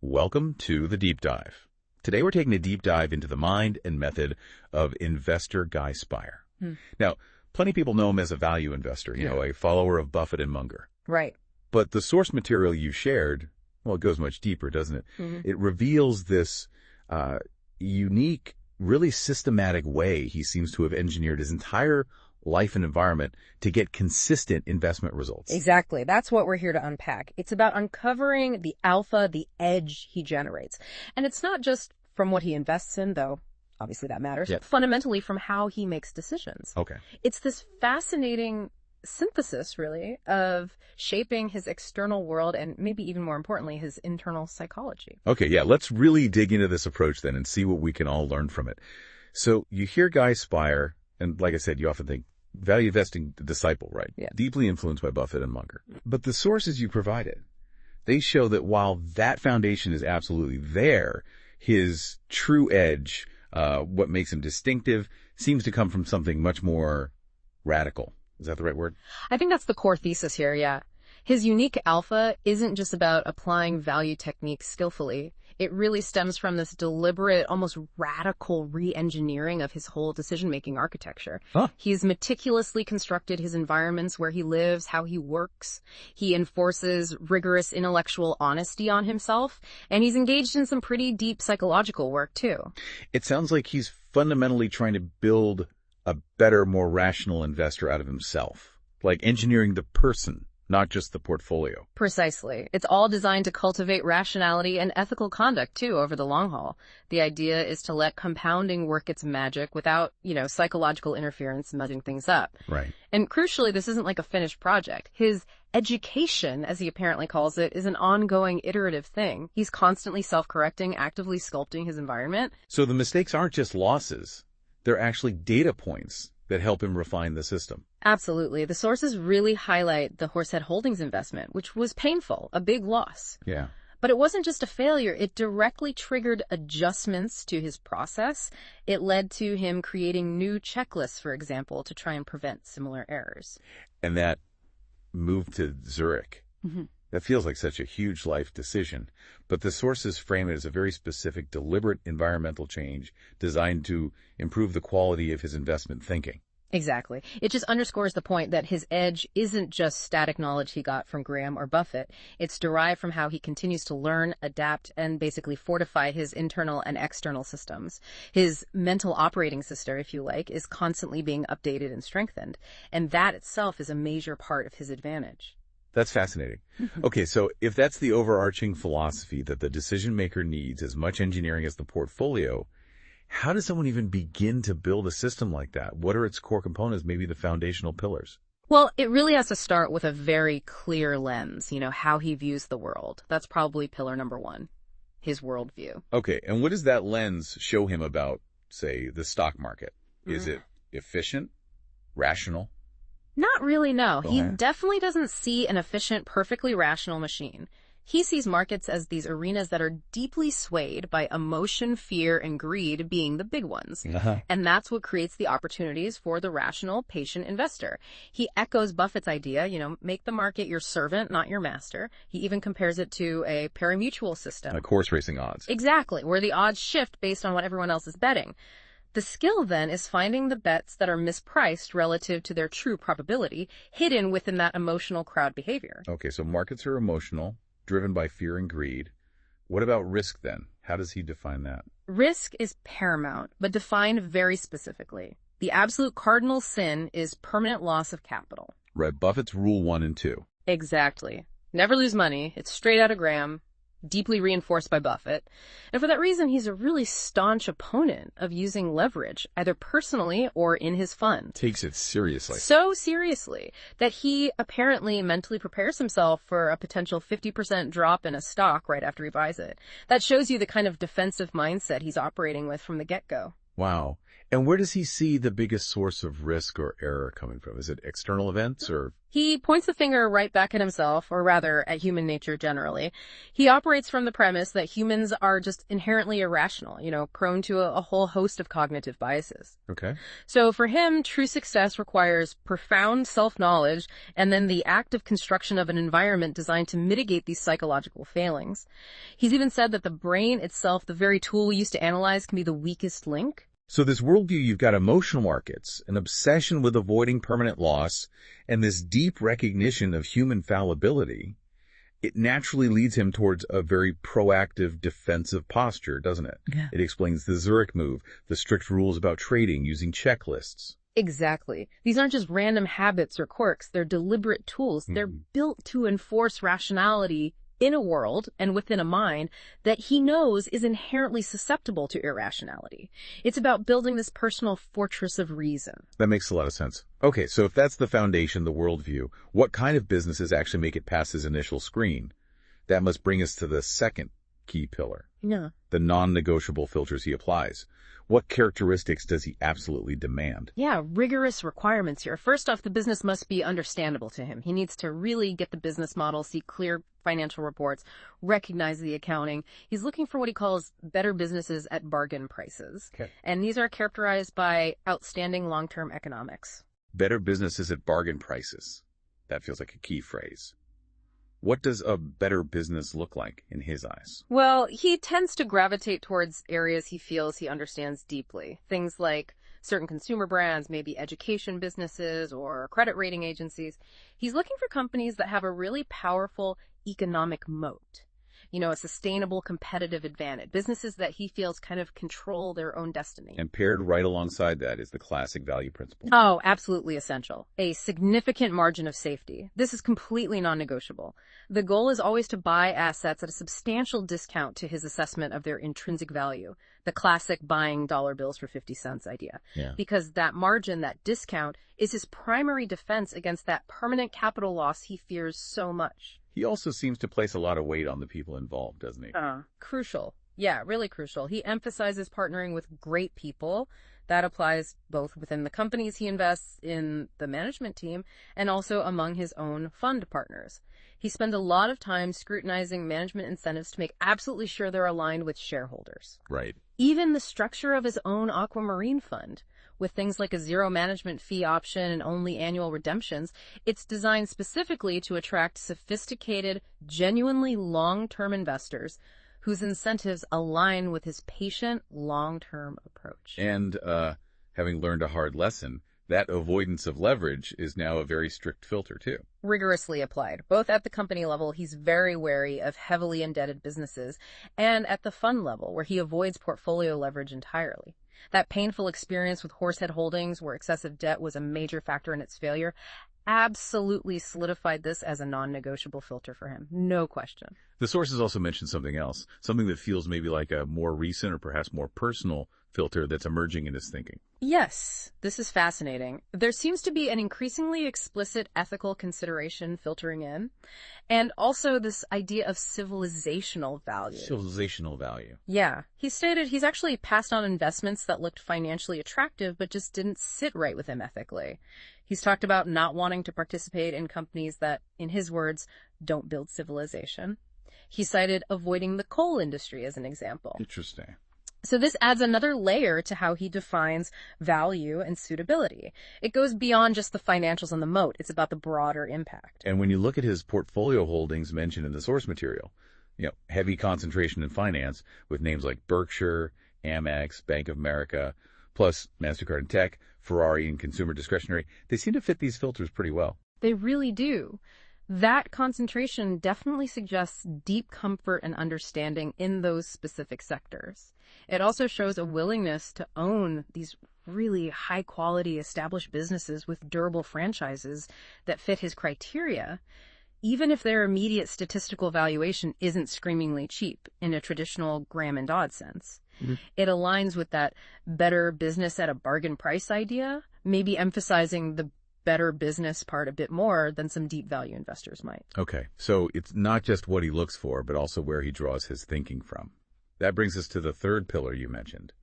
Welcome to the Deep Dive. Today we're taking a deep dive into the mind and method of investor Guy Spier. Now, plenty of people know him as a value investor, a follower of Buffett and Munger. Right. But the source material you shared, well, it goes much deeper, doesn't it? It reveals this unique, really systematic way he seems to have engineered his entire life and environment to get consistent investment results. Exactly. That's what we're here to unpack. It's about uncovering the alpha, the edge he generates. And it's not just from what he invests in, though obviously that matters, fundamentally from how he makes decisions. Okay. It's this fascinating synthesis, really, of shaping his external world and maybe even more importantly, his internal psychology. Okay, yeah, let's really dig into this approach then and see what we can all learn from it. So you hear Guy Spier, and like I said, you often think value investing disciple, right? Yeah. Deeply influenced by Buffett and Munger. But the sources you provided, they show that while that foundation is absolutely there, his true edge, what makes him distinctive, seems to come from something much more radical. Is that the right word? I think that's the core thesis here, yeah. His unique alpha isn't just about applying value techniques skillfully. It really stems from this deliberate, almost radical re-engineering of his whole decision-making architecture. He's meticulously constructed his environments where he lives, how he works. He enforces rigorous intellectual honesty on himself, and he's engaged in some pretty deep psychological work, too. It sounds like he's fundamentally trying to build a better, more rational investor out of himself, like engineering the person, not just the portfolio. Precisely. It's all designed to cultivate rationality and ethical conduct, too, over the long haul. The idea is to let compounding work its magic without, psychological interference mudding things up. Right. And crucially, this isn't like a finished project. His education, as he apparently calls it, is an ongoing iterative thing. He's constantly self-correcting, actively sculpting his environment. So the mistakes aren't just losses. They're actually data points that help him refine the system. Absolutely. The sources really highlight the Horsehead Holdings investment, which was painful, a big loss. Yeah. But it wasn't just a failure. It directly triggered adjustments to his process. It led to him creating new checklists, for example, to try and prevent similar errors. And that move to Zurich, that feels like such a huge life decision. But the sources frame it as a very specific, deliberate environmental change designed to improve the quality of his investment thinking. Exactly. It just underscores the point that his edge isn't just static knowledge he got from Graham or Buffett. It's derived from how he continues to learn, adapt, and basically fortify his internal and external systems. His mental operating system, if you like, is constantly being updated and strengthened. And that itself is a major part of his advantage. That's fascinating. Okay, so if that's the overarching philosophy that the decision maker needs as much engineering as the portfolio, how does someone even begin to build a system like that? What are its core components, maybe the foundational pillars? Well, it really has to start with a very clear lens, how he views the world. That's probably pillar number one, his worldview. Okay, and what does that lens show him about, say, the stock market? Is it efficient, rational? Not really, no. Okay. He definitely doesn't see an efficient, perfectly rational machine. He sees markets as these arenas that are deeply swayed by emotion, fear, and greed being the big ones. And that's what creates the opportunities for the rational, patient investor. He echoes Buffett's idea, make the market your servant, not your master. He even compares it to a parimutuel system. Like horse racing odds. Exactly, where the odds shift based on what everyone else is betting. The skill, then, is finding the bets that are mispriced relative to their true probability, hidden within that emotional crowd behavior. Okay, so markets are emotional, driven by fear and greed. What about risk, then? How does he define that? Risk is paramount, but defined very specifically. The absolute cardinal sin is permanent loss of capital. Right, Buffett's rule 1 and 2. Exactly. Never lose money. It's straight out of Graham. Deeply reinforced by Buffett. And for that reason, he's a really staunch opponent of using leverage, either personally or in his fund. Takes it seriously. So seriously that he apparently mentally prepares himself for a potential 50% drop in a stock right after he buys it. That shows you the kind of defensive mindset he's operating with from the get-go. Wow. And where does he see the biggest source of risk or error coming from? Is it external events or He points the finger right back at himself, or rather, at human nature generally. He operates from the premise that humans are just inherently irrational, prone to a whole host of cognitive biases. Okay. So for him, true success requires profound self-knowledge and then the active construction of an environment designed to mitigate these psychological failings. He's even said that the brain itself, the very tool we use to analyze, can be the weakest link. So this worldview, you've got emotional markets, an obsession with avoiding permanent loss, and this deep recognition of human fallibility. It naturally leads him towards a very proactive defensive posture, doesn't it? Yeah. It explains the Zurich move, the strict rules about trading using checklists. Exactly. These aren't just random habits or quirks. They're deliberate tools. They're built to enforce rationality in a world and within a mind that he knows is inherently susceptible to irrationality. It's about building this personal fortress of reason. That makes a lot of sense. Okay, so if that's the foundation, the worldview, what kind of businesses actually make it past his initial screen? That must bring us to the second key pillar. Yeah. The non-negotiable filters he applies. What characteristics does he absolutely demand? Yeah, rigorous requirements here. First off, the business must be understandable to him. He needs to really get the business model, see clear financial reports, recognize the accounting. He's looking for what he calls better businesses at bargain prices. Okay. And these are characterized by outstanding long-term economics. Better businesses at bargain prices. That feels like a key phrase. What does a better business look like in his eyes? Well, he tends to gravitate towards areas he feels he understands deeply. Things like certain consumer brands, maybe education businesses or credit rating agencies. He's looking for companies that have a really powerful economic moat. A sustainable competitive advantage. Businesses that he feels kind of control their own destiny. And paired right alongside that is the classic value principle. Oh, absolutely essential. A significant margin of safety. This is completely non-negotiable. The goal is always to buy assets at a substantial discount to his assessment of their intrinsic value. The classic buying dollar bills for 50 cents idea. Yeah. Because that margin, that discount, is his primary defense against that permanent capital loss he fears so much. He also seems to place a lot of weight on the people involved, doesn't he? Crucial. Yeah, really crucial. He emphasizes partnering with great people. That applies both within the companies he invests in, the management team, and also among his own fund partners. He spends a lot of time scrutinizing management incentives to make absolutely sure they're aligned with shareholders. Right. Even the structure of his own aquamarine fund, with things like a zero management fee option and only annual redemptions, it's designed specifically to attract sophisticated, genuinely long-term investors whose incentives align with his patient, long-term approach. And having learned a hard lesson, that avoidance of leverage is now a very strict filter, too. Rigorously applied. Both at the company level, he's very wary of heavily indebted businesses, and at the fund level, where he avoids portfolio leverage entirely. That painful experience with Horsehead Holdings, where excessive debt was a major factor in its failure, absolutely solidified this as a non-negotiable filter for him. No question. The sources also mentioned something else, something that feels maybe like a more recent or perhaps more personal filter that's emerging in his thinking. Yes, this is fascinating. There seems to be an increasingly explicit ethical consideration filtering in, and also this idea of civilizational value. Civilizational value. Yeah. He stated he's actually passed on investments that looked financially attractive but just didn't sit right with him ethically. He's talked about not wanting to participate in companies that, in his words, don't build civilization. He cited avoiding the coal industry as an example. Interesting. So this adds another layer to how he defines value and suitability. It goes beyond just the financials and the moat. It's about the broader impact. And when you look at his portfolio holdings mentioned in the source material, heavy concentration in finance with names like Berkshire, Amex, Bank of America, plus Mastercard and tech, Ferrari and consumer discretionary, they seem to fit these filters pretty well. They really do. That concentration definitely suggests deep comfort and understanding in those specific sectors. It also shows a willingness to own these really high-quality established businesses with durable franchises that fit his criteria, even if their immediate statistical valuation isn't screamingly cheap in a traditional Graham and Dodd sense. Mm-hmm. It aligns with that better business at a bargain price idea, maybe emphasizing the better business part a bit more than some deep value investors might. Okay, so it's not just what he looks for, but also where he draws his thinking from. That brings us to the third pillar you mentioned,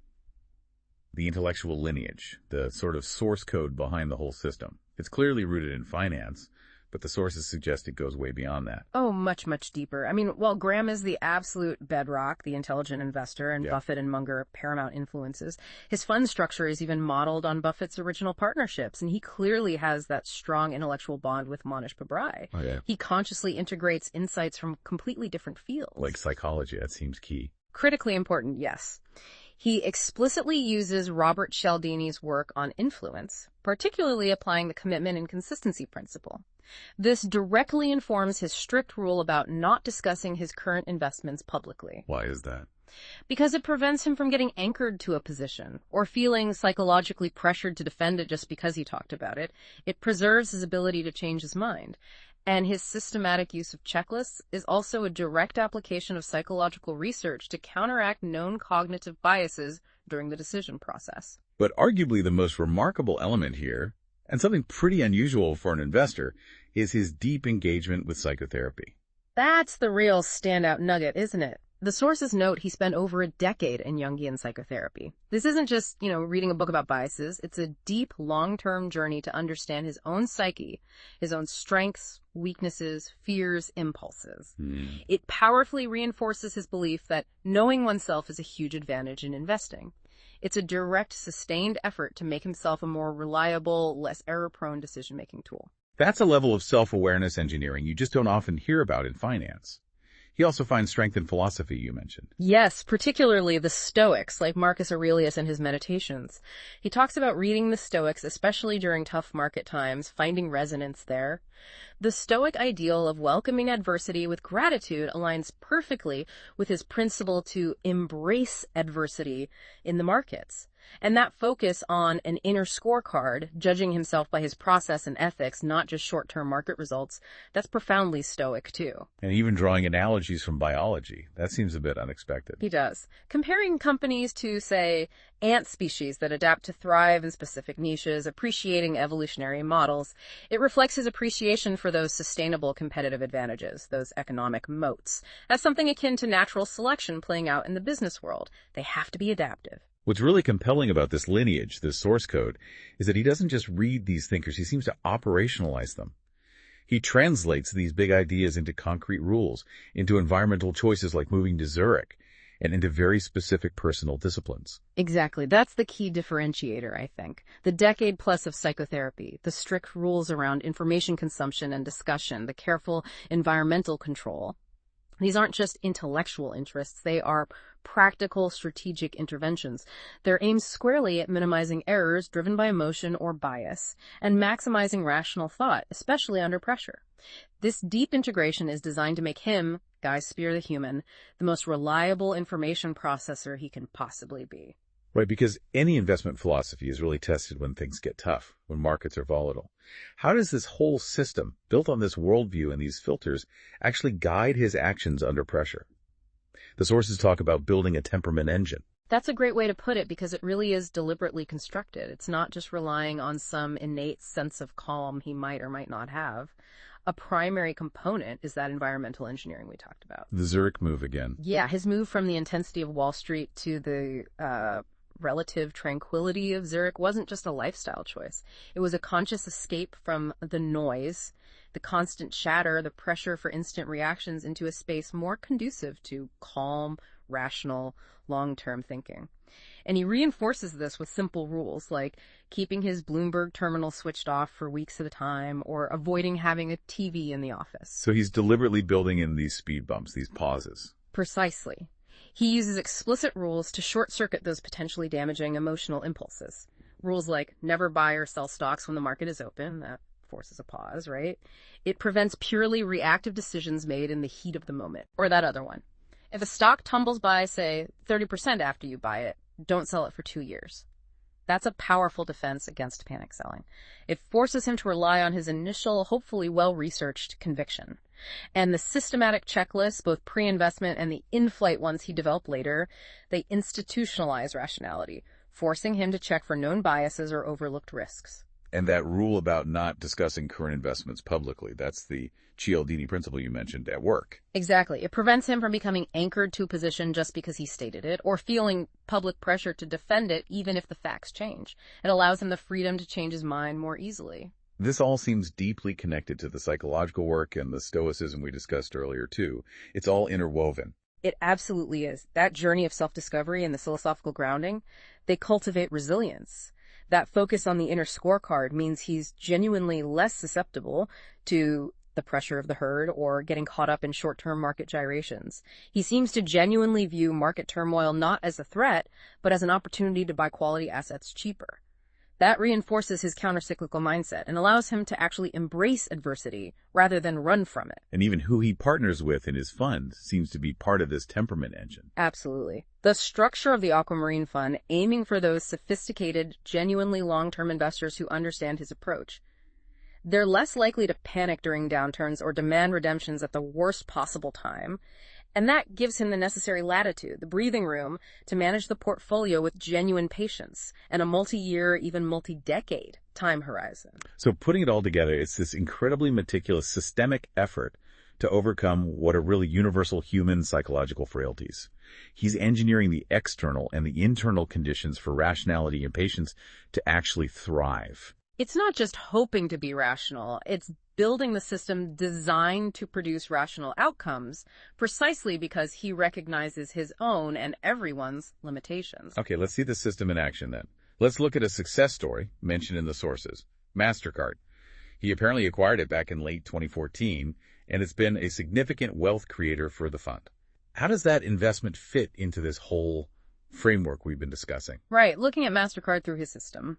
the intellectual lineage, the sort of source code behind the whole system. It's clearly rooted in finance, but the sources suggest it goes way beyond that. Oh, much, much deeper. I mean, while Graham is the absolute bedrock, the intelligent investor, and Buffett and Munger paramount influences, his fund structure is even modeled on Buffett's original partnerships, and he clearly has that strong intellectual bond with Mohnish Pabrai. Oh, yeah. He consciously integrates insights from completely different fields. Like psychology, that seems key. Critically important, yes. He explicitly uses Robert Cialdini's work on influence, particularly applying the commitment and consistency principle. This directly informs his strict rule about not discussing his current investments publicly. Why is that? Because it prevents him from getting anchored to a position or feeling psychologically pressured to defend it just because he talked about it. It preserves his ability to change his mind. And his systematic use of checklists is also a direct application of psychological research to counteract known cognitive biases during the decision process. But arguably the most remarkable element here, and something pretty unusual for an investor, is his deep engagement with psychotherapy. That's the real standout nugget, isn't it? The sources note he spent over a decade in Jungian psychotherapy. This isn't just, reading a book about biases. It's a deep, long-term journey to understand his own psyche, his own strengths, weaknesses, fears, impulses. It powerfully reinforces his belief that knowing oneself is a huge advantage in investing. It's a direct, sustained effort to make himself a more reliable, less error-prone decision-making tool. That's a level of self-awareness engineering you just don't often hear about in finance. He also finds strength in philosophy, you mentioned. Yes, particularly the Stoics, like Marcus Aurelius in his Meditations. He talks about reading the Stoics, especially during tough market times, finding resonance there. The Stoic ideal of welcoming adversity with gratitude aligns perfectly with his principle to embrace adversity in the markets. And that focus on an inner scorecard, judging himself by his process and ethics, not just short-term market results, that's profoundly Stoic, too. And even drawing analogies from biology. That seems a bit unexpected. He does. Comparing companies to, say, ant species that adapt to thrive in specific niches, appreciating evolutionary models, it reflects his appreciation for those sustainable competitive advantages, those economic moats. That's something akin to natural selection playing out in the business world. They have to be adaptive. What's really compelling about this lineage, this source code, is that he doesn't just read these thinkers, he seems to operationalize them. He translates these big ideas into concrete rules, into environmental choices like moving to Zurich, and into very specific personal disciplines. Exactly. That's the key differentiator, I think. The decade plus of psychotherapy, the strict rules around information consumption and discussion, the careful environmental control. These aren't just intellectual interests, they are practical strategic interventions. They're aimed squarely at minimizing errors driven by emotion or bias and maximizing rational thought, especially under pressure. This deep integration is designed to make him, Guy Spier the human, the most reliable information processor he can possibly be. Right, because any investment philosophy is really tested when things get tough, when markets are volatile. How does this whole system, built on this worldview and these filters, actually guide his actions under pressure? The sources talk about building a temperament engine. That's a great way to put it because it really is deliberately constructed. It's not just relying on some innate sense of calm he might or might not have. A primary component is that environmental engineering we talked about. The Zurich move again. Yeah, his move from the intensity of Wall Street to the relative tranquility of Zurich wasn't just a lifestyle choice. It was a conscious escape from the noise, the constant chatter, the pressure for instant reactions into a space more conducive to calm, rational, long-term thinking. And he reinforces this with simple rules like keeping his Bloomberg terminal switched off for weeks at a time or avoiding having a TV in the office. So he's deliberately building in these speed bumps, these pauses. Precisely. He uses explicit rules to short-circuit those potentially damaging emotional impulses. Rules like never buy or sell stocks when the market is open. That forces a pause, right? It prevents purely reactive decisions made in the heat of the moment. Or that other one. If a stock tumbles by, say, 30% after you buy it, don't sell it for 2 years. That's a powerful defense against panic selling. It forces him to rely on his initial, hopefully well-researched conviction. And the systematic checklists, both pre-investment and the in-flight ones he developed later, they institutionalize rationality, forcing him to check for known biases or overlooked risks. And that rule about not discussing current investments publicly, that's the Cialdini principle you mentioned at work. Exactly. It prevents him from becoming anchored to a position just because he stated it, or feeling public pressure to defend it even if the facts change. It allows him the freedom to change his mind more easily. This all seems deeply connected to the psychological work and the Stoicism we discussed earlier, too. It's all interwoven. It absolutely is. That journey of self-discovery and the philosophical grounding, they cultivate resilience. That focus on the inner scorecard means he's genuinely less susceptible to the pressure of the herd or getting caught up in short-term market gyrations. He seems to genuinely view market turmoil not as a threat, but as an opportunity to buy quality assets cheaper. That reinforces his countercyclical mindset and allows him to actually embrace adversity rather than run from it. And even who he partners with in his fund seems to be part of this temperament engine. Absolutely. The structure of the Aquamarine Fund, aiming for those sophisticated, genuinely long-term investors who understand his approach. They're less likely to panic during downturns or demand redemptions at the worst possible time. And that gives him the necessary latitude, the breathing room, to manage the portfolio with genuine patience and a multi-year, even multi-decade time horizon. So putting it all together, it's this incredibly meticulous systemic effort to overcome what are really universal human psychological frailties. He's engineering the external and the internal conditions for rationality and patience to actually thrive. It's not just hoping to be rational, it's building the system designed to produce rational outcomes precisely because he recognizes his own and everyone's limitations. Okay, let's see the system in action then. Let's look at a success story mentioned in the sources. Mastercard. He apparently acquired it back in late 2014, and it's been a significant wealth creator for the fund. How does that investment fit into this whole framework we've been discussing? Right, looking at Mastercard through his system.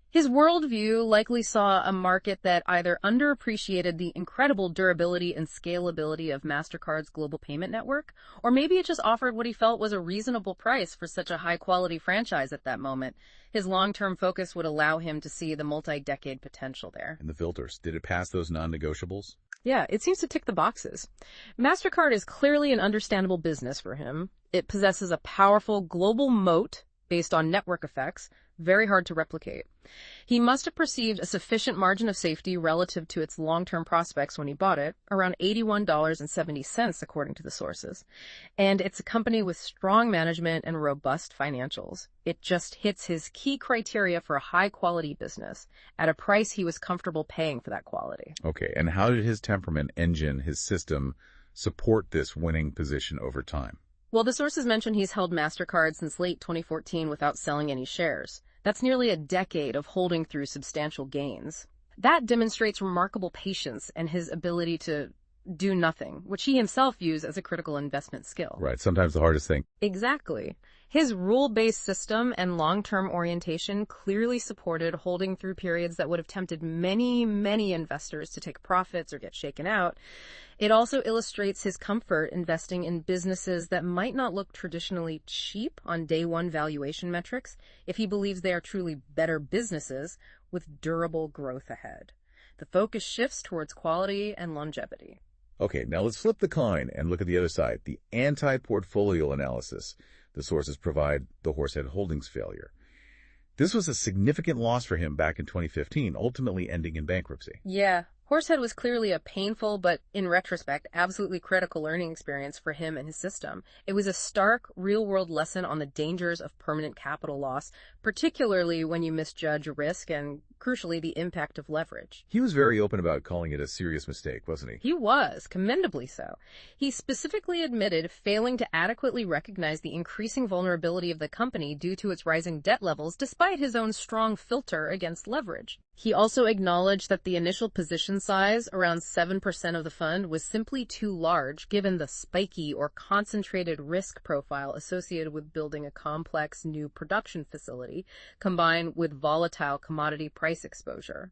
His worldview likely saw a market that either underappreciated the incredible durability and scalability of Mastercard's global payment network, or maybe it just offered what he felt was a reasonable price for such a high-quality franchise at that moment. His long-term focus would allow him to see the multi-decade potential there. And the filters, did it pass those non-negotiables? Yeah, it seems to tick the boxes. Mastercard is clearly an understandable business for him. It possesses a powerful global moat based on network effects, very hard to replicate. He must have perceived a sufficient margin of safety relative to its long-term prospects when he bought it, around $81.70 according to the sources. And it's a company with strong management and robust financials. It just hits his key criteria for a high-quality business at a price he was comfortable paying for that quality. Okay, and how did his temperament engine, his system, support this winning position over time? Well, the sources mention he's held Mastercard since late 2014 without selling any shares. That's nearly a decade of holding through substantial gains. That demonstrates remarkable patience and his ability to do nothing, which he himself views as a critical investment skill. Right, sometimes the hardest thing. Exactly. His rule-based system and long-term orientation clearly supported holding through periods that would have tempted many, many investors to take profits or get shaken out. It also illustrates his comfort investing in businesses that might not look traditionally cheap on day one valuation metrics if he believes they are truly better businesses with durable growth ahead. The focus shifts towards quality and longevity. Okay, now let's flip the coin and look at the other side, the anti-portfolio analysis. The sources provide the Horsehead Holdings failure. This was a significant loss for him back in 2015, ultimately ending in bankruptcy. Yeah, Horsehead was clearly a painful, but in retrospect, absolutely critical learning experience for him and his system. It was a stark, real-world lesson on the dangers of permanent capital loss, particularly when you misjudge risk and, crucially, the impact of leverage. He was very open about calling it a serious mistake, wasn't he? He was, commendably so. He specifically admitted failing to adequately recognize the increasing vulnerability of the company due to its rising debt levels, despite his own strong filter against leverage. He also acknowledged that the initial position size, around 7% of the fund, was simply too large given the spiky or concentrated risk profile associated with building a complex new production facility, combined with volatile commodity price exposure.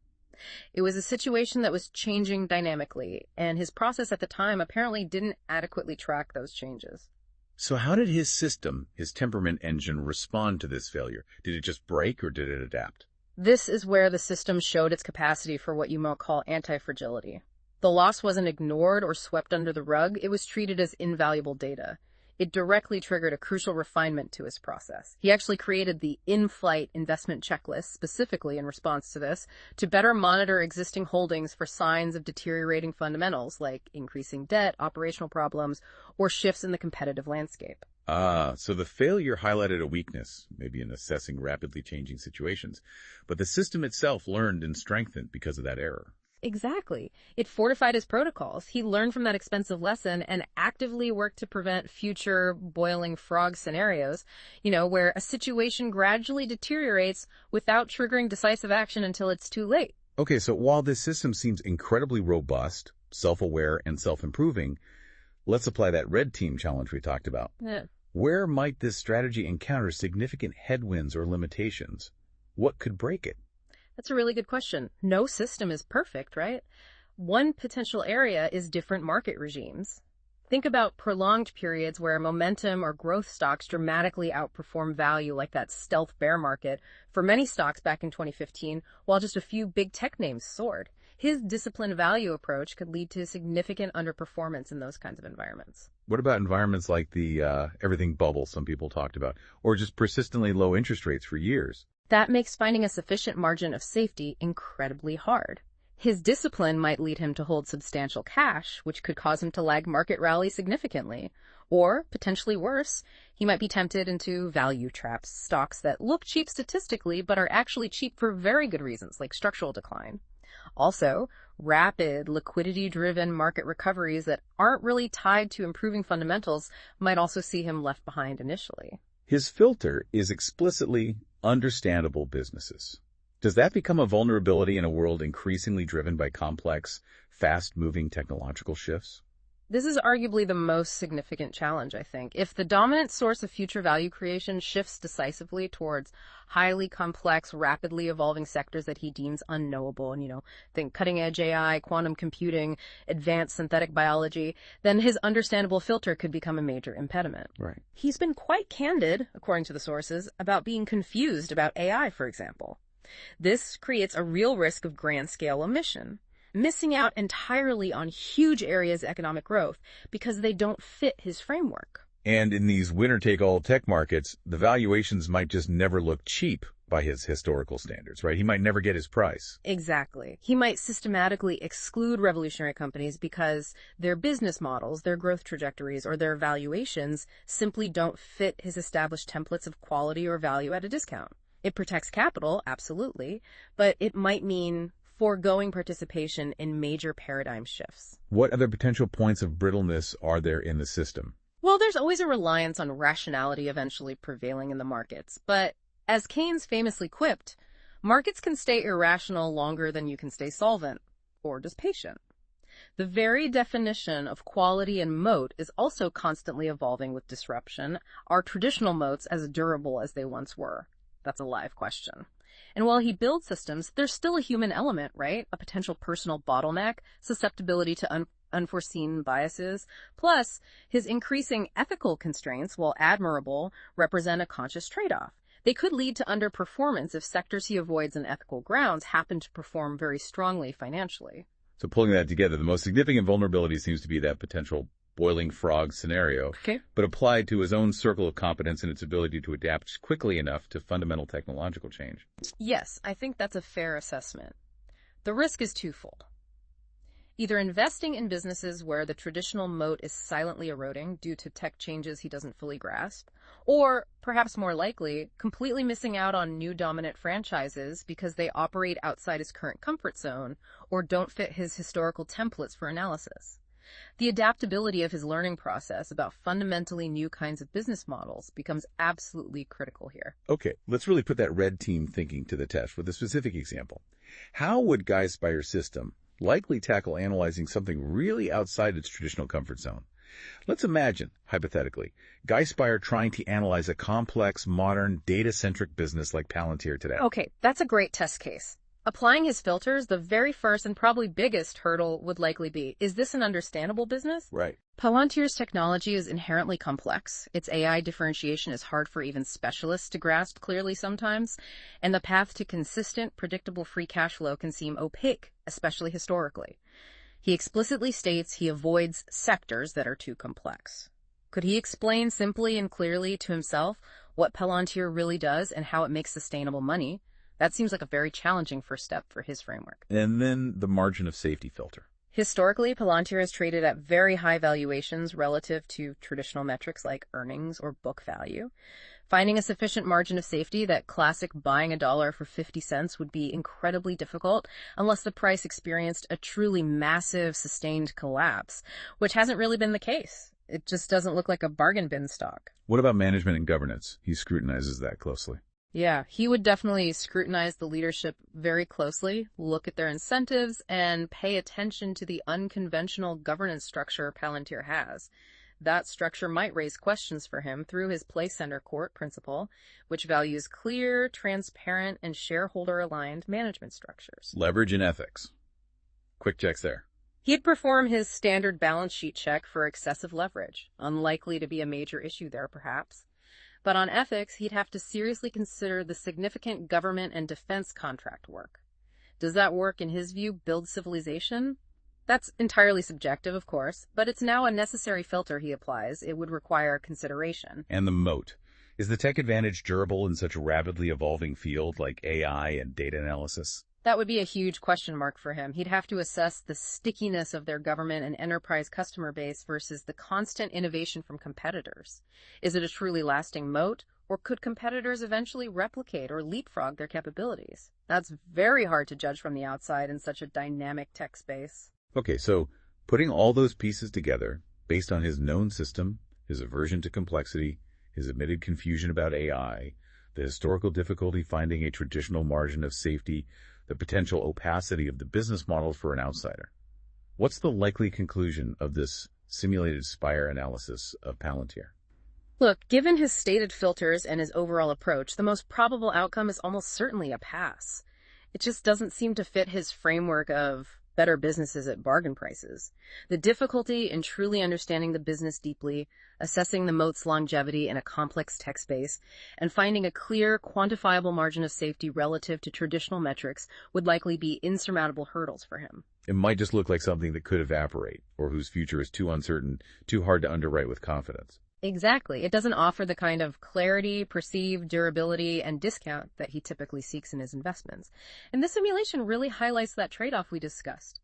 It was a situation that was changing dynamically, and his process at the time apparently didn't adequately track those changes. So how did his system, his temperament engine, respond to this failure? Did it just break or did it adapt? This is where the system showed its capacity for what you might call anti-fragility. The loss wasn't ignored or swept under the rug, it was treated as invaluable data. It directly triggered a crucial refinement to his process. He actually created the in-flight investment checklist specifically in response to this to better monitor existing holdings for signs of deteriorating fundamentals like increasing debt, operational problems, or shifts in the competitive landscape. So the failure highlighted a weakness, maybe in assessing rapidly changing situations, but the system itself learned and strengthened because of that error. Exactly. It fortified his protocols. He learned from that expensive lesson and actively worked to prevent future boiling frog scenarios, where a situation gradually deteriorates without triggering decisive action until it's too late. Okay, so while this system seems incredibly robust, self-aware, and self-improving, let's apply that red team challenge we talked about. Yeah. Where might this strategy encounter significant headwinds or limitations? What could break it? That's a really good question. No system is perfect, right? One potential area is different market regimes. Think about prolonged periods where momentum or growth stocks dramatically outperform value, like that stealth bear market for many stocks back in 2015, while just a few big tech names soared. His disciplined value approach could lead to significant underperformance in those kinds of environments. What about environments like the everything bubble some people talked about, or just persistently low interest rates for years? That makes finding a sufficient margin of safety incredibly hard. His discipline might lead him to hold substantial cash, which could cause him to lag market rallies significantly. Or, potentially worse, he might be tempted into value traps, stocks that look cheap statistically but are actually cheap for very good reasons, like structural decline. Also, rapid, liquidity-driven market recoveries that aren't really tied to improving fundamentals might also see him left behind initially. His filter is explicitly understandable businesses. Does that become a vulnerability in a world increasingly driven by complex, fast-moving technological shifts? This is arguably the most significant challenge, I think. If the dominant source of future value creation shifts decisively towards highly complex, rapidly evolving sectors that he deems unknowable, and, think cutting-edge AI, quantum computing, advanced synthetic biology, then his understandable filter could become a major impediment. Right. He's been quite candid, according to the sources, about being confused about AI, for example. This creates a real risk of grand-scale omission, missing out entirely on huge areas of economic growth because they don't fit his framework. And in these winner-take-all tech markets, the valuations might just never look cheap by his historical standards, right? He might never get his price. Exactly. He might systematically exclude revolutionary companies because their business models, their growth trajectories, or their valuations simply don't fit his established templates of quality or value at a discount. It protects capital, absolutely, but it might mean foregoing participation in major paradigm shifts. What other potential points of brittleness are there in the system? Well, there's always a reliance on rationality eventually prevailing in the markets. But as Keynes famously quipped, markets can stay irrational longer than you can stay solvent, or just patient. The very definition of quality and moat is also constantly evolving with disruption. Are traditional moats as durable as they once were? That's a live question. And while he builds systems, there's still a human element, right? A potential personal bottleneck, susceptibility to unforeseen biases. Plus, his increasing ethical constraints, while admirable, represent a conscious trade-off. They could lead to underperformance if sectors he avoids on ethical grounds happen to perform very strongly financially. So pulling that together, the most significant vulnerability seems to be that potential boiling frog scenario, Okay. but applied to his own circle of competence and its ability to adapt quickly enough to fundamental technological change. Yes, I think that's a fair assessment. The risk is twofold. Either investing in businesses where the traditional moat is silently eroding due to tech changes he doesn't fully grasp, or, perhaps more likely, completely missing out on new dominant franchises because they operate outside his current comfort zone or don't fit his historical templates for analysis. The adaptability of his learning process about fundamentally new kinds of business models becomes absolutely critical here. Okay, let's really put that red team thinking to the test with a specific example. How would Guy Spier's system likely tackle analyzing something really outside its traditional comfort zone? Let's imagine, hypothetically, Guy Spier trying to analyze a complex, modern, data-centric business like Palantir today. Okay, that's a great test case. Applying his filters, the very first and probably biggest hurdle would likely be, is this an understandable business? Right. Palantir's technology is inherently complex. Its AI differentiation is hard for even specialists to grasp clearly sometimes, and the path to consistent, predictable free cash flow can seem opaque, especially historically. He explicitly states he avoids sectors that are too complex. Could he explain simply and clearly to himself what Palantir really does and how it makes sustainable money? That seems like a very challenging first step for his framework. And then the margin of safety filter. Historically, Palantir has traded at very high valuations relative to traditional metrics like earnings or book value. Finding a sufficient margin of safety, that classic buying a dollar for 50 cents, would be incredibly difficult unless the price experienced a truly massive, sustained collapse, which hasn't really been the case. It just doesn't look like a bargain bin stock. What about management and governance? He scrutinizes that closely. Yeah, he would definitely scrutinize the leadership very closely, look at their incentives, and pay attention to the unconventional governance structure Palantir has. That structure might raise questions for him through his place center court principle, which values clear, transparent, and shareholder-aligned management structures. Leverage and ethics. Quick checks there. He'd perform his standard balance sheet check for excessive leverage, unlikely to be a major issue there, perhaps. But on ethics, he'd have to seriously consider the significant government and defense contract work. Does that work, in his view, build civilization? That's entirely subjective, of course, but it's now a necessary filter he applies. It would require consideration. And the moat. Is the tech advantage durable in such a rapidly evolving field like AI and data analysis? That would be a huge question mark for him. He'd have to assess the stickiness of their government and enterprise customer base versus the constant innovation from competitors. Is it a truly lasting moat, or could competitors eventually replicate or leapfrog their capabilities? That's very hard to judge from the outside in such a dynamic tech space. Okay, so putting all those pieces together, based on his known system, his aversion to complexity, his admitted confusion about AI, the historical difficulty finding a traditional margin of safety, the potential opacity of the business model for an outsider. What's the likely conclusion of this simulated Spier analysis of Palantir? Look, given his stated filters and his overall approach, the most probable outcome is almost certainly a pass. It just doesn't seem to fit his framework of better businesses at bargain prices. The difficulty in truly understanding the business deeply, assessing the moat's longevity in a complex tech space, and finding a clear, quantifiable margin of safety relative to traditional metrics would likely be insurmountable hurdles for him. It might just look like something that could evaporate, or whose future is too uncertain, too hard to underwrite with confidence. Exactly. It doesn't offer the kind of clarity, perceived durability, and discount that he typically seeks in his investments. And this simulation really highlights that trade-off we discussed.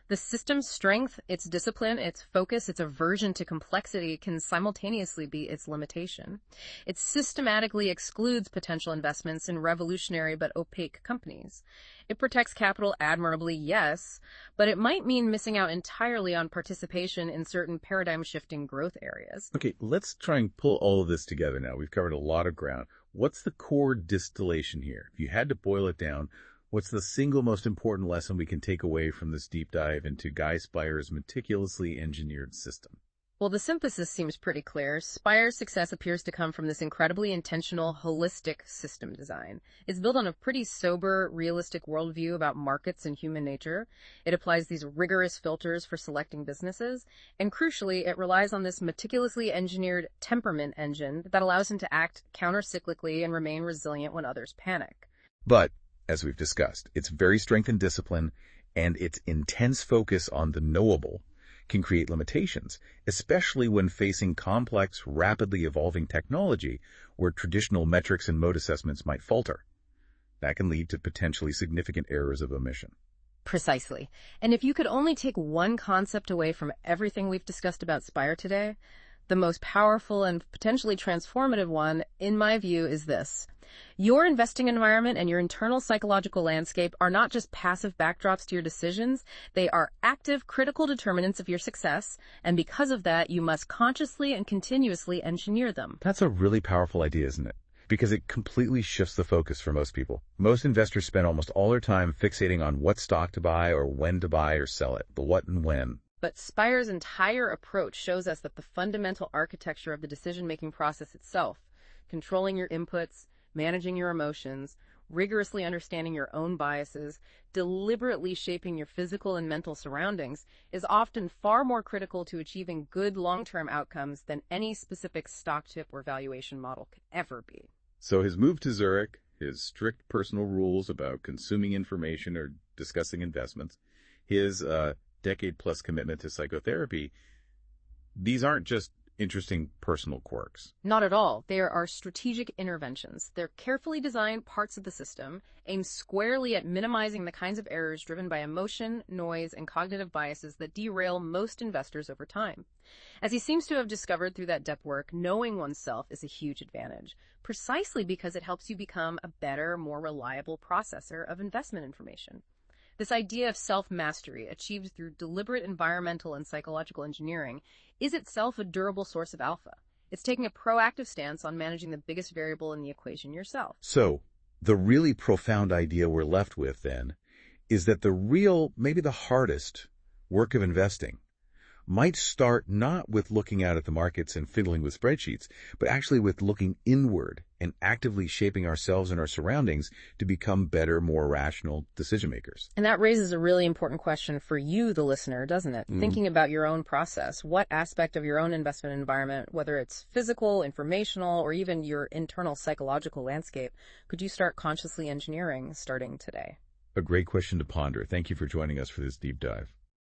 The system's strength, its discipline, its focus, its aversion to complexity can simultaneously be its limitation. It systematically excludes potential investments in revolutionary but opaque companies. It protects capital admirably, yes, but it might mean missing out entirely on participation in certain paradigm-shifting growth areas. Okay, let's try and pull all of this together now. We've covered a lot of ground. What's the core distillation here? If you had to boil it down, what's the single most important lesson we can take away from this deep dive into Guy Spier's meticulously engineered system? Well, the synthesis seems pretty clear. Spier's success appears to come from this incredibly intentional, holistic system design. It's built on a pretty sober, realistic worldview about markets and human nature. It applies these rigorous filters for selecting businesses, and crucially, it relies on this meticulously engineered temperament engine that allows him to act counter-cyclically and remain resilient when others panic. But, as we've discussed, its very strength and discipline and its intense focus on the knowable can create limitations, especially when facing complex, rapidly evolving technology where traditional metrics and mode assessments might falter. That can lead to potentially significant errors of omission. Precisely. And if you could only take one concept away from everything we've discussed about Spier today, the most powerful and potentially transformative one, in my view, is this. Your investing environment and your internal psychological landscape are not just passive backdrops to your decisions, they are active, critical determinants of your success, and because of that, you must consciously and continuously engineer them. That's a really powerful idea, isn't it? Because it completely shifts the focus for most people. Most investors spend almost all their time fixating on what stock to buy or when to buy or sell it, the what and when. But Spier's entire approach shows us that the fundamental architecture of the decision-making process itself, controlling your inputs, managing your emotions, rigorously understanding your own biases, deliberately shaping your physical and mental surroundings, is often far more critical to achieving good long-term outcomes than any specific stock tip or valuation model could ever be. So his move to Zurich, his strict personal rules about consuming information or discussing investments, his decade-plus commitment to psychotherapy, these aren't just interesting personal quirks. Not at all. They are strategic interventions. They're carefully designed parts of the system, aimed squarely at minimizing the kinds of errors driven by emotion, noise, and cognitive biases that derail most investors over time. As he seems to have discovered through that depth work, knowing oneself is a huge advantage, precisely because it helps you become a better, more reliable processor of investment information. This idea of self-mastery, achieved through deliberate environmental and psychological engineering, is itself a durable source of alpha. It's taking a proactive stance on managing the biggest variable in the equation yourself. So, the really profound idea we're left with, then, is that the real, maybe the hardest, work of investing might start not with looking out at the markets and fiddling with spreadsheets, but actually with looking inward and actively shaping ourselves and our surroundings to become better, more rational decision makers. And that raises a really important question for you, the listener, doesn't it? Thinking about your own process, what aspect of your own investment environment, whether it's physical, informational, or even your internal psychological landscape, could you start consciously engineering starting today? A great question to ponder. Thank you for joining us for this deep dive.